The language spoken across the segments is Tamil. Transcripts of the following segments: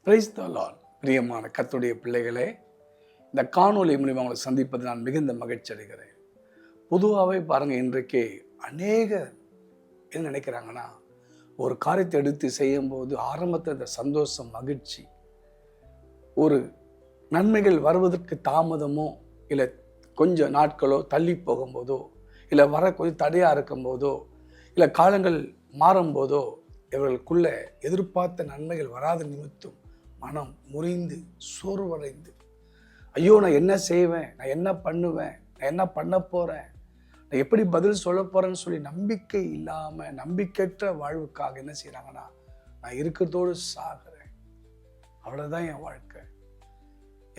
Praise the Lord. பிரியமான கர்த்தருடைய பிள்ளைகளே, இந்த காணொளி மூலியமாக உங்களை சந்திப்பது நான் மிகுந்த மகிழ்ச்சி அடைகிறேன். பொதுவாகவே பாருங்கள், இன்றைக்கு அநேகர் என்ன நினைக்கிறாங்கன்னா, ஒரு காரியத்தை எடுத்து செய்யும்போது ஆரம்பத்தில் இந்த சந்தோஷம், மகிழ்ச்சி, ஒரு நன்மைகள் வருவதற்கு தாமதமோ இல்லை கொஞ்சம் நாட்களோ தள்ளி போகும்போதோ இல்லை வர கொஞ்சம் தடையாக இருக்கும்போதோ இல்லை காலங்கள் மாறும்போதோ இவர்களுக்குள்ள எதிர்பார்த்த நன்மைகள் வராத நிமித்தம் மனம் முறிந்து சோர்வடைந்து, ஐயோ நான் என்ன செய்வேன், நான் என்ன பண்ணுவேன், நான் என்ன பண்ண போகிறேன், நான் எப்படி பதில் சொல்ல போகிறேன்னு சொல்லி நம்பிக்கை இல்லாமல் நம்பிக்கையற்ற வாழ்வுக்காக என்ன செய்கிறாங்கன்னா, நான் இருக்கிறதோடு சாகிறேன், அவ்வளோதான் என் வாழ்க்கை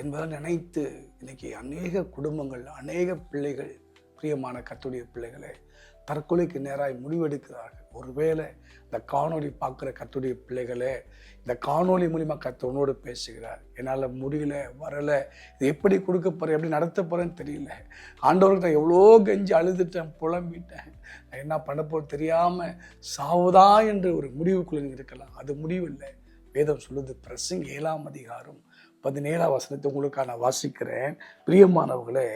என்பதை நினைத்து இன்னைக்கு அநேக குடும்பங்கள், அநேக பிள்ளைகள், பிரியமான கர்த்தருடைய பிள்ளைகளை தற்கொலைக்கு நேராக முடிவெடுக்கிறார்கள். ஒருவேளை இந்த காணொளி பார்க்குற கர்த்தருடைய பிள்ளைகளே, இந்த காணொளி மூலிமா கர்த்தர் உன்னோடு பேசுகிறார். என்னால் முடியல, வரலை, இது எப்படி கொடுக்க போகிறேன், எப்படி நடத்த போகிறேன்னு தெரியல, ஆண்டவர்கிட்ட எவ்வளோ கெஞ்சி அழுதுட்டேன், புலம்பிட்டேன், நான் என்ன பண்ண போகிறது தெரியாமல் சாவுதா என்று ஒரு முடிவுக்குள்ள இருக்கலாம். அது முடிவில்லை. வேதம் சொல்லுது, பிரசங்கி 7ஆம் அதிகாரம் 17ஆம் வசனத்தை உங்களுக்கு நான் வாசிக்கிறேன். பிரியமானவர்களே,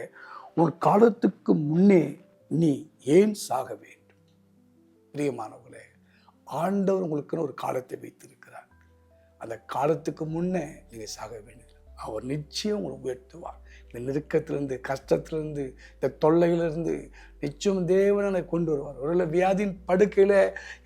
உன் காலத்துக்கு முன்னே நீ ஏன் சாக வேண்டும்? பிரியமானவர்களே, ஆண்டவர் உங்களுக்குன்னு ஒரு காலத்தை வைத்திருக்கிறார். அந்த காலத்துக்கு முன்னே நீங்கள் சாக வேண்டும். அவர் நிச்சயம் உங்களை உயர்த்துவார். இந்த நெருக்கத்திலிருந்து, கஷ்டத்திலிருந்து, இந்த தொல்லையிலிருந்து நிச்சயம் தேவனை கொண்டு வருவார். ஒருவேளை வியாதியின் படுக்கையில்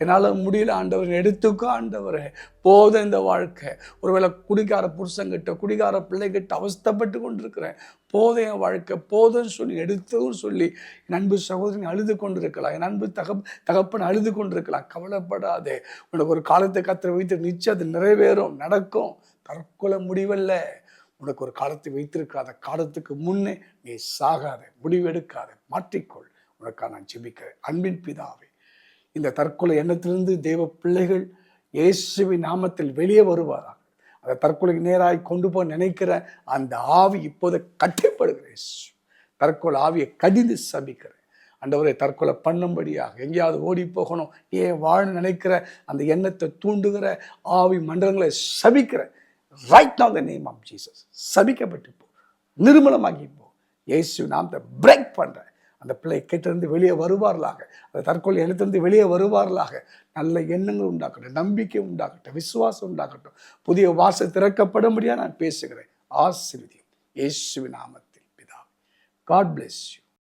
என்னால் முடியல ஆண்டவர், எடுத்துக்கோ ஆண்டவரே, போதும் இந்த வாழ்க்கை. ஒருவேளை குடிகார புருஷங்கிட்ட, குடிகார பிள்ளைகிட்ட அவஸ்தப்பட்டு கொண்டிருக்கிறேன், போதும் என் வாழ்க்கை, போதும்னு சொல்லி எடுத்துன்னு சொல்லி என் அன்பு சகோதரன் அழுது கொண்டிருக்கலாம், என் அன்பு தகப்பன் அழுது கொண்டிருக்கலாம். கவலைப்படாதே, உனக்கு ஒரு காலத்தை கத்திர வைத்து நிச்சயம் அது நிறைவேறும், நடக்கும். தற்கொலை முடிவல்ல, உனக்கு ஒரு காலத்தை வைத்திருக்காத காலத்துக்கு முன்னே நீ சாகாத, முடிவெடுக்காத, மாற்றிக்கொள். உனக்காக நான் ஜெபிக்கிறேன். அன்பின் பிதாவே, இந்த தற்கொலை எண்ணத்திலிருந்து தேவ பிள்ளைகள் இயேசுவின் நாமத்தில் வெளியே வருவாராக. அந்த தற்கொலைக்கு நேராக கொண்டு போய் நினைக்கிற அந்த ஆவி இப்போது கட்டப்படுகிறேன். தற்கொலை ஆவியை கடிந்து சபிக்கிறேன். ஆண்டவரே, தற்கொலை பண்ணும்படியாக எங்கேயாவது ஓடி போகணும், ஏன் வாழ நினைக்கிற அந்த எண்ணத்தை தூண்டுகிற ஆவி மண்டலங்களை சபிக்கிறேன். Right now in the name of Jesus. சபிக்கப்பட்டு போ, நிர்மலமாகி போ. இயேசு நாமத்தை பிரேக் பண்றேன். அந்த பிள்ளை கிட்டிருந்து வெளியே வருவார்களாக, அந்த தற்கொலை எண்ணத்திலிருந்து வெளியே வருவார்களாக. நல்ல எண்ணங்கள் உண்டாக்கட்டும், நம்பிக்கை உண்டாக்கட்டும், விசுவாசம் உண்டாக்கட்டும். புதிய வாசல் திறக்கப்படும்படியாக நான் பேசுகிறேன். ஆசீர்வதியும் இயேசுவின் நாமத்தில் பிதாவே. God bless you.